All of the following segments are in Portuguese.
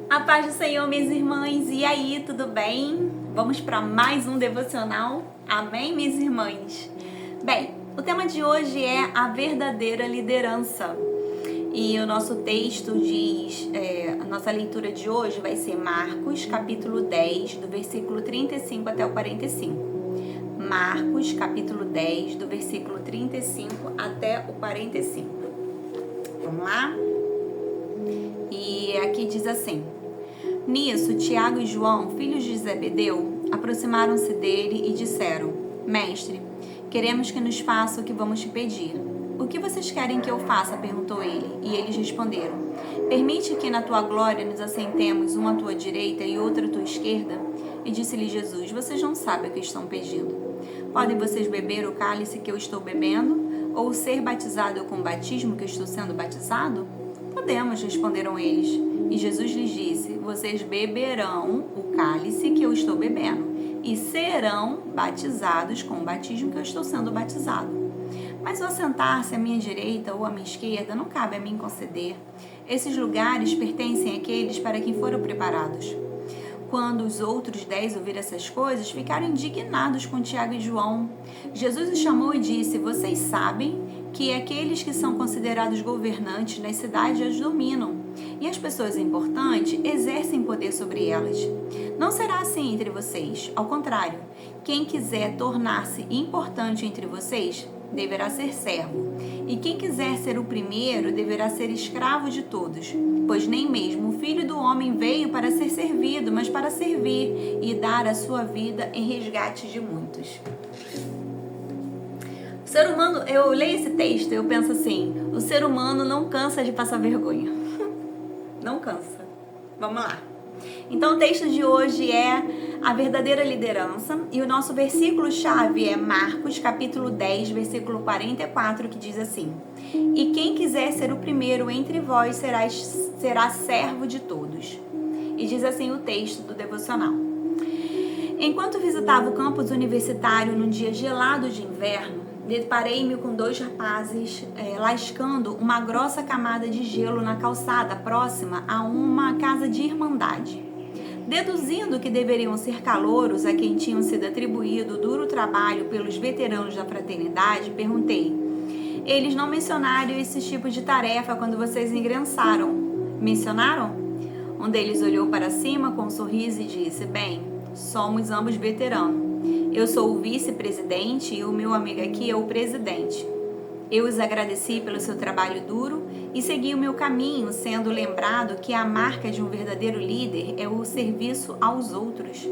A paz do Senhor, minhas irmãs. E aí, tudo bem? Vamos para mais um devocional? Amém, minhas irmãs? Bem, o tema de hoje é a verdadeira liderança. E o nosso texto diz, a nossa leitura de hoje vai ser Marcos, capítulo 10, do versículo 35 até o 45. Marcos, capítulo 10, do versículo 35 até o 45. Vamos lá? E aqui diz assim: Nisso, Tiago e João, filhos de Zebedeu, aproximaram-se dele e disseram: Mestre, queremos que nos faça o que vamos te pedir. O que vocês querem que eu faça? Perguntou ele. E eles responderam: Permite que na tua glória nos assentemos, uma à tua direita e outra à tua esquerda? E disse-lhe Jesus: Vocês não sabem o que estão pedindo. Podem vocês beber o cálice que eu estou bebendo? Ou ser batizado com o batismo que eu estou sendo batizado? Podemos, responderam eles. E Jesus lhes disse: Vocês beberão o cálice que eu estou bebendo e serão batizados com o batismo que eu estou sendo batizado. Mas o assentar-se à minha direita ou à minha esquerda não cabe a mim conceder. Esses lugares pertencem àqueles para quem foram preparados. Quando os outros 10 ouviram essas coisas, ficaram indignados com Tiago e João. Jesus os chamou e disse: Vocês sabem que aqueles que são considerados governantes nas cidades as dominam, e as pessoas importantes exercem poder sobre elas. Não será assim entre vocês. Ao contrário, quem quiser tornar-se importante entre vocês deverá ser servo, e quem quiser ser o primeiro deverá ser escravo de todos, pois nem mesmo o Filho do Homem veio para ser servido, mas para servir e dar a sua vida em resgate de muitos. O ser humano, eu leio esse texto e eu penso assim: o ser humano não cansa de passar vergonha. Não cansa. Vamos lá. Então o texto de hoje é a verdadeira liderança e o nosso versículo-chave é Marcos, capítulo 10, versículo 44, que diz assim: E quem quiser ser o primeiro entre vós será servo de todos. E diz assim o texto do devocional: Enquanto visitava o campus universitário num dia gelado de inverno, deparei-me com 2 rapazes lascando uma grossa camada de gelo na calçada próxima a uma casa de irmandade. Deduzindo que deveriam ser calouros a quem tinham sido atribuído o duro trabalho pelos veteranos da fraternidade, perguntei: Eles não mencionaram esse tipo de tarefa quando vocês ingressaram? Mencionaram? Um deles olhou para cima com um sorriso e disse: Bem, somos ambos veteranos. Eu sou o vice-presidente e o meu amigo aqui é o presidente. Eu os agradeci pelo seu trabalho duro e segui o meu caminho, sendo lembrado que a marca de um verdadeiro líder é o serviço aos outros.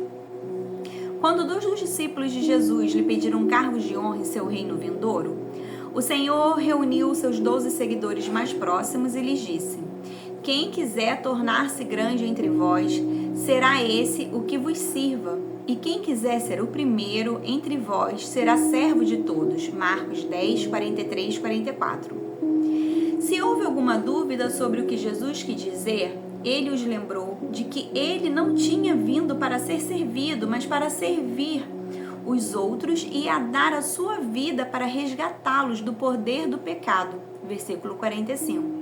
Quando 2 dos discípulos de Jesus lhe pediram cargos de honra em seu reino vindouro, o Senhor reuniu seus 12 seguidores mais próximos e lhes disse: Quem quiser tornar-se grande entre vós, será esse o que vos sirva. E quem quiser ser o primeiro entre vós será servo de todos. Marcos 10, 43, 44. Se houve alguma dúvida sobre o que Jesus quis dizer, ele os lembrou de que ele não tinha vindo para ser servido, mas para servir os outros e a dar a sua vida para resgatá-los do poder do pecado. Versículo 45.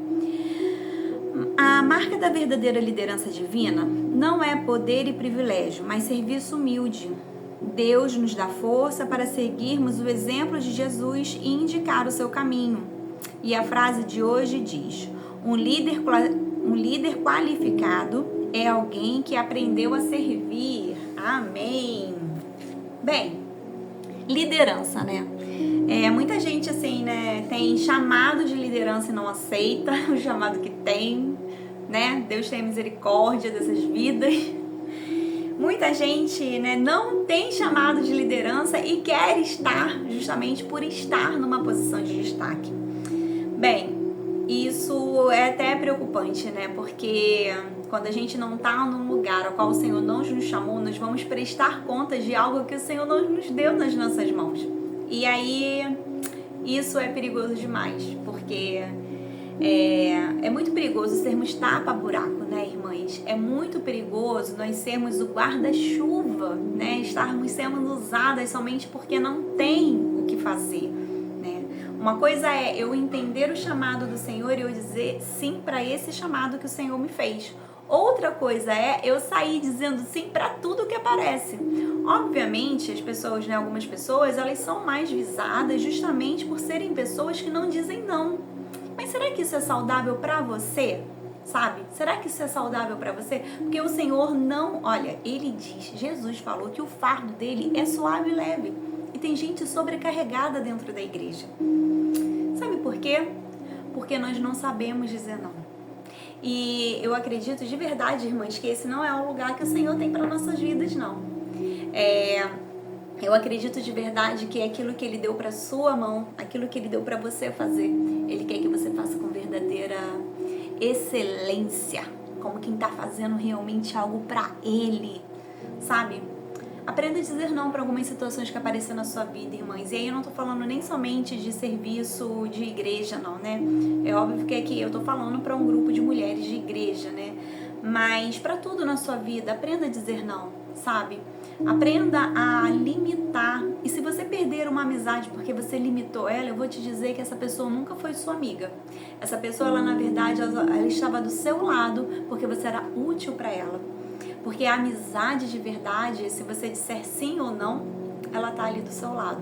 A marca da verdadeira liderança divina não é poder e privilégio, mas serviço humilde. Deus nos dá força para seguirmos o exemplo de Jesus e indicar o seu caminho. E a frase de hoje diz: um líder qualificado é alguém que aprendeu a servir. Amém. Bem, liderança, né? Muita gente assim, né, tem chamado de liderança e não aceita o chamado que tem, né? Deus tem misericórdia dessas vidas. Muita gente, né, não tem chamado de liderança e quer estar justamente por estar numa posição de destaque. Bem, isso é até preocupante, né? Porque quando a gente não está num lugar ao qual o Senhor não nos chamou, nós vamos prestar contas de algo que o Senhor não nos deu nas nossas mãos. E aí, isso é perigoso demais, porque é muito perigoso sermos tapa-buraco, né, irmãs? É muito perigoso nós sermos o guarda-chuva, né? Estarmos sendo usadas somente porque não tem o que fazer, né? Uma coisa é eu entender o chamado do Senhor e eu dizer sim para esse chamado que o Senhor me fez. Outra coisa é eu sair dizendo sim para tudo que aparece. Obviamente, as pessoas, né, algumas pessoas, elas são mais visadas justamente por serem pessoas que não dizem não. Mas será que isso é saudável para você? Sabe? Será que isso é saudável para você? Porque o Senhor não, olha, ele diz, Jesus falou que o fardo dele é suave e leve. E tem gente sobrecarregada dentro da igreja. Sabe por quê? Porque nós não sabemos dizer não. E eu acredito de verdade, irmãs, que esse não é o lugar que o Senhor tem para nossas vidas, não. Eu acredito de verdade que aquilo que Ele deu para sua mão, aquilo que Ele deu para você fazer, Ele quer que você faça com verdadeira excelência, como quem está fazendo realmente algo para Ele, sabe? Aprenda a dizer não para algumas situações que aparecem na sua vida, irmãs. E aí eu não tô falando nem somente de serviço de igreja, não, né? É óbvio que aqui eu tô falando para um grupo de mulheres de igreja, né? Mas para tudo na sua vida, aprenda a dizer não, sabe? Aprenda a limitar. E se você perder uma amizade porque você limitou ela, eu vou te dizer que essa pessoa nunca foi sua amiga. Essa pessoa, ela na verdade, ela estava do seu lado porque você era útil para ela. Porque a amizade de verdade, se você disser sim ou não, ela tá ali do seu lado.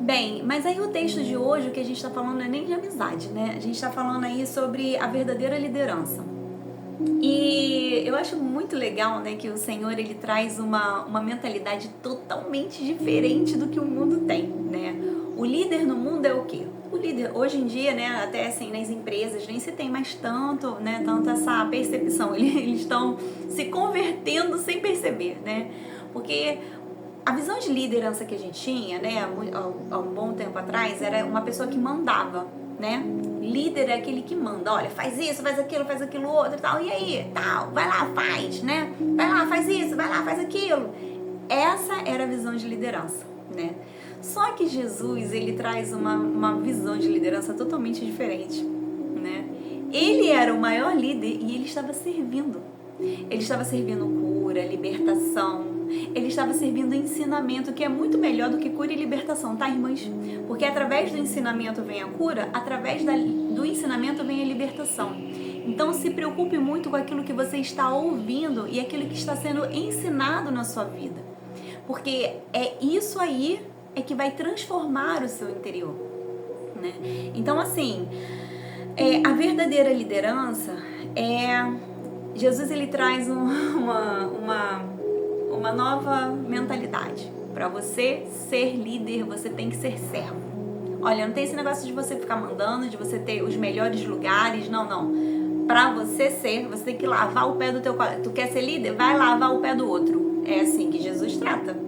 Bem, mas aí o texto de hoje, o que a gente está falando não é nem de amizade, né? A gente está falando aí sobre a verdadeira liderança. E eu acho muito legal, né, que o Senhor, ele traz uma mentalidade totalmente diferente do que o mundo tem, né? O líder no mundo é o quê? O líder, hoje em dia, né, até assim, nas empresas, nem se tem mais tanto, né, tanto essa percepção. Eles estão se convertendo sem perceber, né? Porque a visão de liderança que a gente tinha, né, há um bom tempo atrás, era uma pessoa que mandava, né? Líder é aquele que manda, olha, faz isso, faz aquilo outro e tal, e aí, tal, vai lá, faz, né? Vai lá, faz isso, vai lá, faz aquilo. Essa era a visão de liderança, né? Só que Jesus, ele traz uma visão de liderança totalmente diferente, né? Ele era o maior líder e ele estava servindo. Ele estava servindo cura, libertação. Ele estava servindo ensinamento, que é muito melhor do que cura e libertação, tá, irmãs? Porque através do ensinamento vem a cura, através do ensinamento vem a libertação. Então se preocupe muito com aquilo que você está ouvindo e aquilo que está sendo ensinado na sua vida. Porque é isso aí é que vai transformar o seu interior, né? Então, assim, a verdadeira liderança Jesus, ele traz uma nova mentalidade. Para você ser líder, você tem que ser servo. Olha, não tem esse negócio de você ficar mandando, de você ter os melhores lugares, não. Para você ser, você tem que lavar o pé do teu colega. Tu quer ser líder? Vai lavar o pé do outro. É assim que Jesus trata.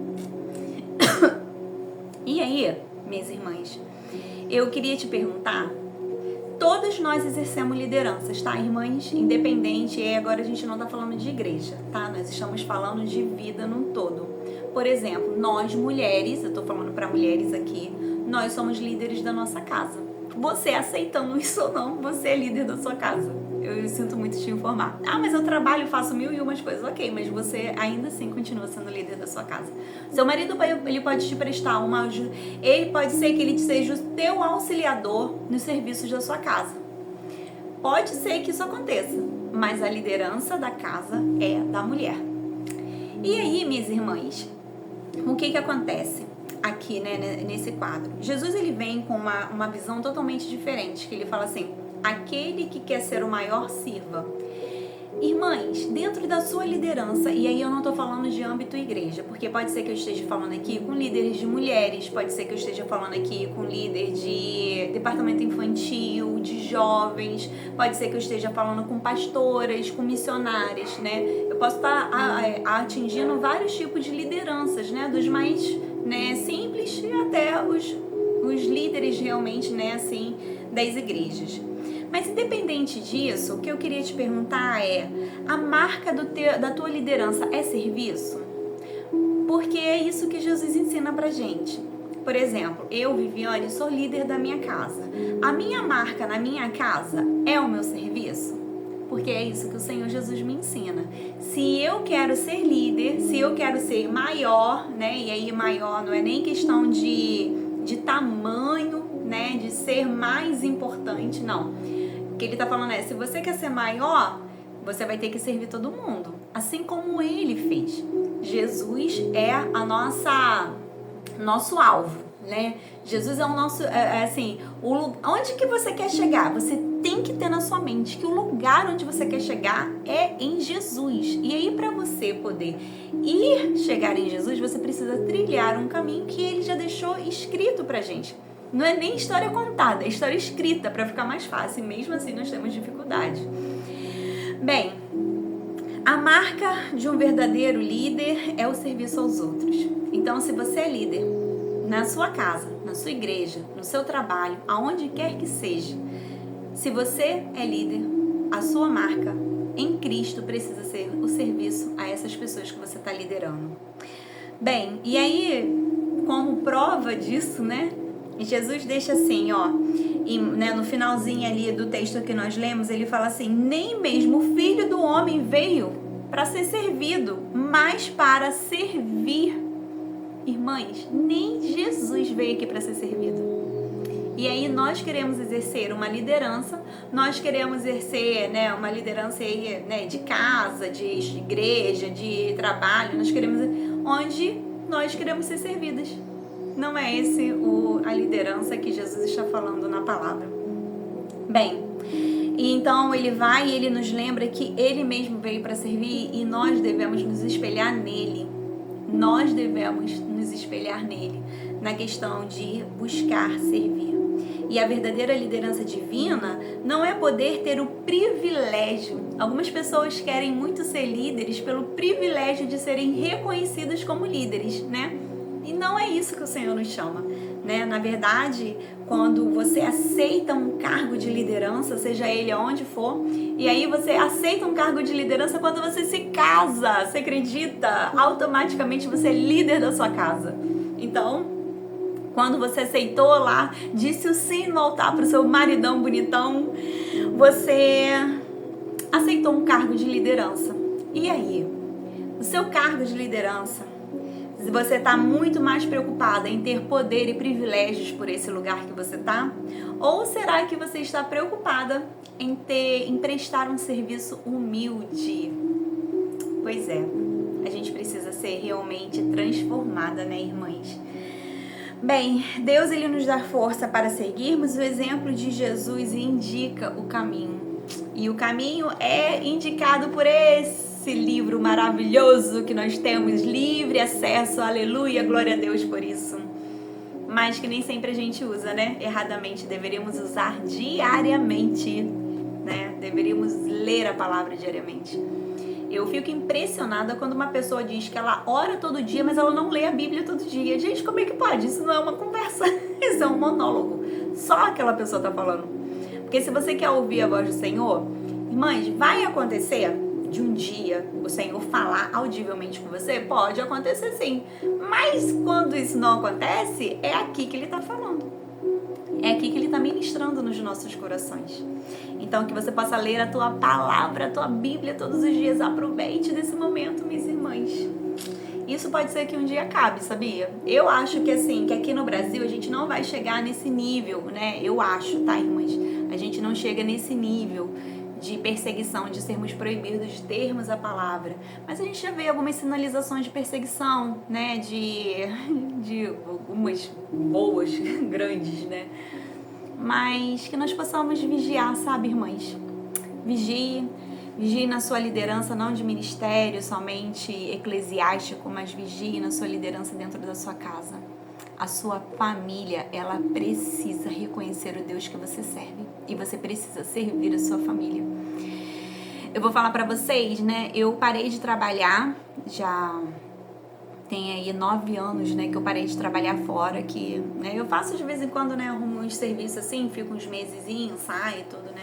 E aí, minhas irmãs, eu queria te perguntar, todas nós exercemos lideranças, tá, irmãs? Independente, e agora a gente não tá falando de igreja, tá? Nós estamos falando de vida num todo. Por exemplo, nós mulheres, eu tô falando para mulheres aqui, nós somos líderes da nossa casa. Você aceitando isso ou não, você é líder da sua casa. Eu sinto muito te informar. Ah, mas eu trabalho, faço 1001 coisas. Ok, mas você ainda assim continua sendo líder da sua casa. Seu marido, ele pode te prestar uma ajuda. Ele pode ser que ele seja o teu auxiliador nos serviços da sua casa. Pode ser que isso aconteça, mas a liderança da casa é da mulher. E aí, minhas irmãs, o que acontece aqui, né, nesse quadro? Jesus, ele vem com uma visão totalmente diferente, que ele fala assim: aquele que quer ser o maior, sirva. Irmãs, dentro da sua liderança, e aí eu não tô falando de âmbito igreja, porque pode ser que eu esteja falando aqui com líderes de mulheres, pode ser que eu esteja falando aqui com líder de departamento infantil, de jovens, pode ser que eu esteja falando com pastoras, com missionárias, né? Eu posso estar atingindo vários tipos de lideranças, né? Dos mais, né, simples e até os líderes realmente, né, assim, das igrejas. Mas independente disso, o que eu queria te perguntar é: a marca da tua liderança é serviço? Porque é isso que Jesus ensina pra gente. Por exemplo, eu, Viviane, sou líder da minha casa. A minha marca na minha casa é o meu serviço? Porque é isso que o Senhor Jesus me ensina. Se eu quero ser líder, se eu quero ser maior, né? E aí maior não é nem questão de tamanho, né? De ser mais importante, não. O que ele tá falando é: se você quer ser maior, você vai ter que servir todo mundo, assim como ele fez. Jesus é a nosso alvo, né? Jesus é o nosso, assim, onde que você quer chegar? Você tem que ter na sua mente que o lugar onde você quer chegar é em Jesus. E aí, para você poder chegar em Jesus, você precisa trilhar um caminho que ele já deixou escrito pra gente. Não é nem história contada, é história escrita, para ficar mais fácil. Mesmo assim, nós temos dificuldade. Bem, a marca de um verdadeiro líder é o serviço aos outros. Então, se você é líder na sua casa, na sua igreja, no seu trabalho, aonde quer que seja, se você é líder, a sua marca em Cristo precisa ser o serviço a essas pessoas que você está liderando. Bem, e aí, como prova disso, né? Jesus deixa assim, ó, né, no finalzinho ali do texto que nós lemos, ele fala assim: nem mesmo o Filho do Homem veio para ser servido, mas para servir. Irmãs, nem Jesus veio aqui para ser servido. E aí nós queremos exercer uma liderança, nós queremos exercer, né, uma liderança aí, né, de casa, de igreja, de trabalho, onde nós queremos ser servidas. Não é esse a liderança que Jesus está falando na palavra. Bem, e então ele vai e ele nos lembra que ele mesmo veio para servir e nós devemos nos espelhar nele. Nós devemos nos espelhar nele na questão de buscar servir. E a verdadeira liderança divina não é poder ter o privilégio. Algumas pessoas querem muito ser líderes pelo privilégio de serem reconhecidas como líderes, né? E não é isso que o Senhor nos chama, né? Na verdade, quando você aceita um cargo de liderança, seja ele aonde for, e aí você aceita um cargo de liderança quando você se casa, você acredita? Automaticamente você é líder da sua casa. Então, quando você aceitou lá, disse o sim no altar para o seu maridão bonitão, você aceitou um cargo de liderança. E aí? O seu cargo de liderança, você está muito mais preocupada em ter poder e privilégios por esse lugar que você está? Ou será que você está preocupada em prestar um serviço humilde? Pois é, a gente precisa ser realmente transformada, né, irmãs? Bem, Deus ele nos dá força para seguirmos o exemplo de Jesus e indica o caminho. E o caminho é indicado por esse livro maravilhoso que nós temos livre acesso, aleluia, glória a Deus por isso. Mas que nem sempre a gente usa, né? Erradamente, deveríamos usar diariamente, né? Deveríamos ler a palavra diariamente. Eu fico impressionada quando uma pessoa diz que ela ora todo dia, mas ela não lê a Bíblia todo dia. Gente, como é que pode? Isso não é uma conversa, isso é um monólogo. Só aquela pessoa tá falando. Porque se você quer ouvir a voz do Senhor, irmãs, vai acontecer de um dia o Senhor falar audivelmente com você? Pode acontecer sim. Mas quando isso não acontece, é aqui que Ele está falando. É aqui que Ele está ministrando nos nossos corações. Então, que você possa ler a tua palavra, a tua Bíblia todos os dias. Aproveite desse momento, minhas irmãs. Isso pode ser que um dia acabe, sabia? Eu acho que assim, que aqui no Brasil a gente não vai chegar nesse nível, né? Eu acho, tá, irmãs? A gente não chega nesse nível de perseguição, de sermos proibidos de termos a palavra. Mas a gente já vê algumas sinalizações de perseguição, né? De algumas boas, grandes, né? Mas que nós possamos vigiar, sabe, irmãs? Vigie na sua liderança, não de ministério somente eclesiástico, mas vigie na sua liderança dentro da sua casa. A sua família, ela precisa reconhecer o Deus que você serve. E você precisa servir a sua família. Eu vou falar pra vocês, né? Eu parei de trabalhar, já tem aí 9 anos, né? Que eu parei de trabalhar fora. Que, né, eu faço de vez em quando, né? Arrumo uns serviços assim, fico uns mesezinhos, saio e tudo, né?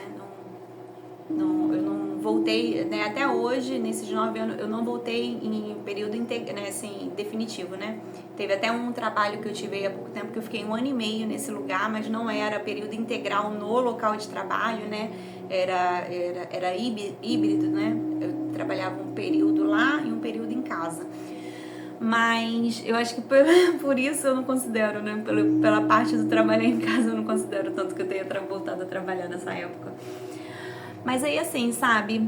Eu não voltei, né? Até hoje, nesses 9 anos, eu não voltei em período né, assim, definitivo, né? Teve até um trabalho que eu tive há pouco tempo, que eu fiquei 1 ano e meio nesse lugar, mas não era período integral no local de trabalho, né? Era híbrido, né? Eu trabalhava um período lá e um período em casa. Mas eu acho que por isso eu não considero, né? Pela parte do trabalhar em casa, eu não considero tanto que eu tenha voltado a trabalhar nessa época. Mas aí assim, sabe,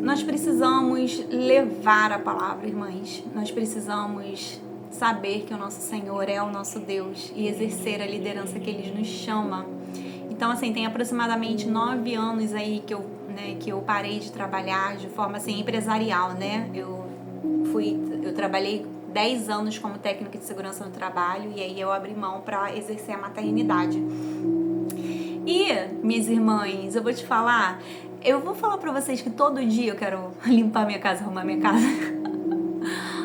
nós precisamos levar a palavra, irmãs. Nós precisamos saber que o nosso Senhor é o nosso Deus e exercer a liderança que Ele nos chama. Então, assim, tem aproximadamente 9 anos aí que eu parei de trabalhar de forma assim empresarial, né? Eu trabalhei 10 anos como técnica de segurança no trabalho e aí eu abri mão para exercer a maternidade. E, minhas irmãs, eu vou falar pra vocês que todo dia eu quero limpar minha casa, arrumar minha casa.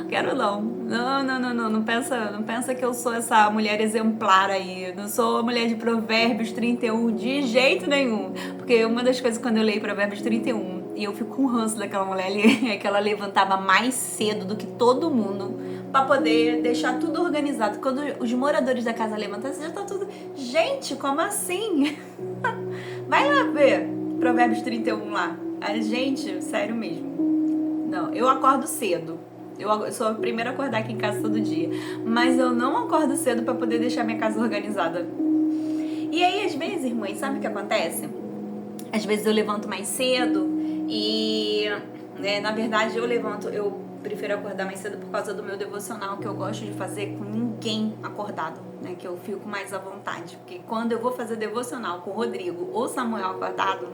Quero não. Não pensa que eu sou essa mulher exemplar aí. Não sou a mulher de Provérbios 31 de jeito nenhum. Porque uma das coisas quando eu leio Provérbios 31 e eu fico com ranço daquela mulher ali, é que ela levantava mais cedo do que todo mundo pra poder deixar tudo organizado. Quando os moradores da casa levantassem, já tá tudo... Gente, como assim? Vai lá ver Provérbios 31 lá. A gente, sério mesmo. Não, eu acordo cedo. Eu sou a primeira a acordar aqui em casa todo dia. Mas eu não acordo cedo pra poder deixar minha casa organizada. E aí, às vezes, irmãs, sabe o que acontece? Às vezes eu levanto mais cedo e, né, na verdade, eu prefiro acordar mais cedo por causa do meu devocional, que eu gosto de fazer com ninguém acordado, né? Que eu fico mais à vontade. Porque quando eu vou fazer devocional com o Rodrigo ou Samuel acordado,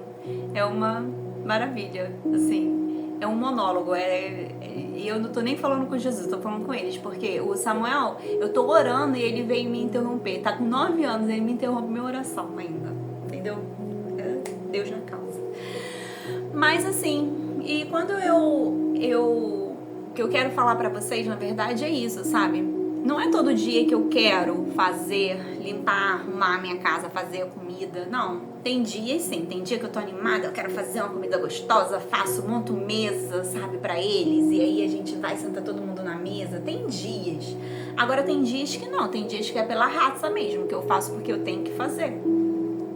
é uma maravilha, assim. É um monólogo, e eu não tô nem falando com Jesus, tô falando com eles, porque o Samuel, eu tô orando e ele veio me interromper, tá com 9 anos, ele me interrompe minha oração ainda, entendeu? Deus na causa. Mas assim, e quando o que eu quero falar pra vocês, na verdade, é isso, sabe? Não é todo dia que eu quero limpar, arrumar a minha casa, fazer a comida. Não, tem dias sim, tem dia que eu tô animada, eu quero fazer uma comida gostosa, monto mesa, sabe, pra eles. E aí a gente vai sentar todo mundo na mesa. Tem dias. Agora tem dias que não, tem dias que é pela raça mesmo, que eu faço porque eu tenho que fazer.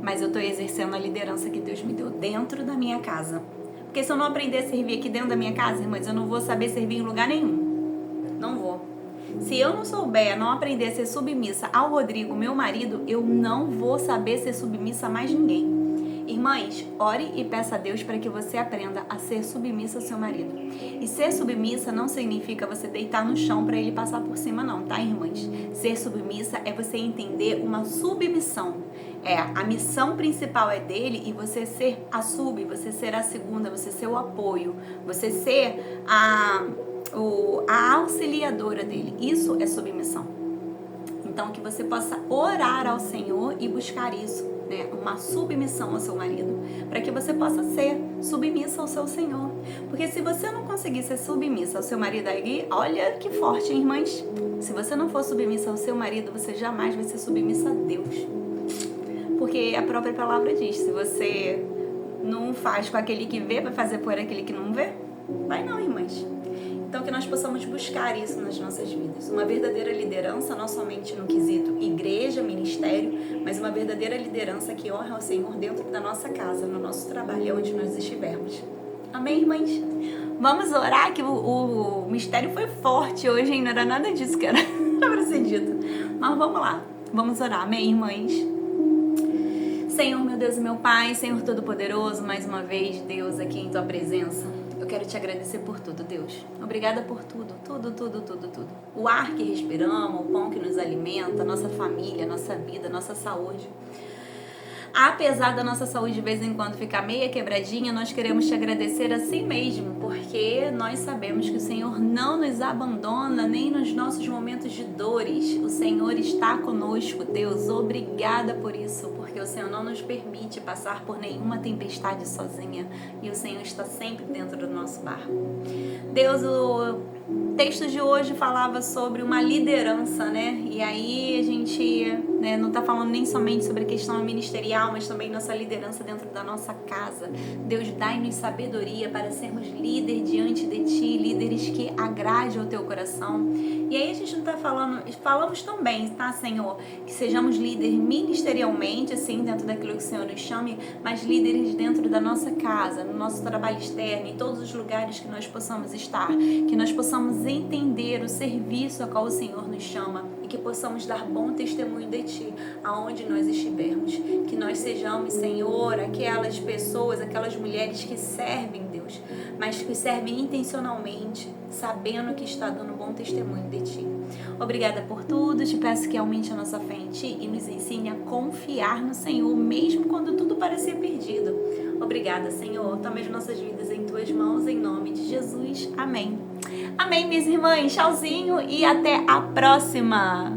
Mas eu tô exercendo a liderança que Deus me deu dentro da minha casa. Porque se eu não aprender a servir aqui dentro da minha casa, irmãs, eu não vou saber servir em lugar nenhum. Não vou. Se eu não souber, não aprender a ser submissa ao Rodrigo, meu marido, eu não vou saber ser submissa a mais ninguém. Irmãs, ore e peça a Deus para que você aprenda a ser submissa ao seu marido. E ser submissa não significa você deitar no chão para ele passar por cima não, tá, irmãs? Ser submissa é você entender uma submissão. A missão principal é dele e você ser a você ser a segunda, você ser o apoio, você ser a auxiliadora dele. Isso é submissão. Então, que você possa orar ao Senhor e buscar isso, né? Uma submissão ao seu marido, para que você possa ser submissa ao seu Senhor. Porque se você não conseguir ser submissa ao seu marido aí, olha que forte, hein, irmãs? Se você não for submissa ao seu marido, você jamais vai ser submissa a Deus. Porque a própria palavra diz, se você não faz com aquele que vê, vai fazer por aquele que não vê? Vai não, irmãs. Então, que nós possamos buscar isso nas nossas vidas. Uma verdadeira liderança, não somente no quesito igreja, ministério, mas uma verdadeira liderança que honra ao Senhor dentro da nossa casa, no nosso trabalho, onde nós estivermos. Amém, irmãs? Vamos orar, que o mistério foi forte hoje, hein? Não era nada disso que era para ser dito. Mas vamos lá, vamos orar. Amém, irmãs? Senhor, meu Deus e meu Pai, Senhor Todo-Poderoso, mais uma vez, Deus, aqui em Tua presença. Eu quero te agradecer por tudo, Deus. Obrigada por tudo. O ar que respiramos, o pão que nos alimenta, nossa família, nossa vida, nossa saúde. Apesar da nossa saúde de vez em quando ficar meia quebradinha, nós queremos te agradecer assim mesmo, porque nós sabemos que o Senhor não nos abandona nem nos nossos momentos de dores. O Senhor está conosco, Deus. Obrigada por isso, porque o Senhor não nos permite passar por nenhuma tempestade sozinha e o Senhor está sempre dentro do nosso barco. Deus, o texto de hoje falava sobre uma liderança, né? E aí a gente, né, não está falando nem somente sobre a questão ministerial, mas também nossa liderança dentro da nossa casa. Deus, dai-nos sabedoria para sermos líderes diante de Ti, líderes que agradem ao Teu coração. E aí a gente não está falamos também, tá, Senhor? Que sejamos líderes ministerialmente, assim, dentro daquilo que o Senhor nos chame, mas líderes dentro da nossa casa, no nosso trabalho externo, em todos os lugares que nós possamos estar, que nós possamos entender o serviço a qual o Senhor nos chama e que possamos dar bom testemunho de Ti, aonde nós estivermos. Que nós sejamos, Senhor, aquelas pessoas, aquelas mulheres que servem, Deus, mas que servem intencionalmente, sabendo que está dando bom testemunho de Ti. Obrigada por tudo, te peço que aumente a nossa fé em Ti e nos ensine a confiar no Senhor, mesmo quando tudo parecer perdido. Obrigada, Senhor. Toma as nossas vidas em Tuas mãos, em nome de Jesus. Amém. Amém, minhas irmãs. Tchauzinho e até a próxima.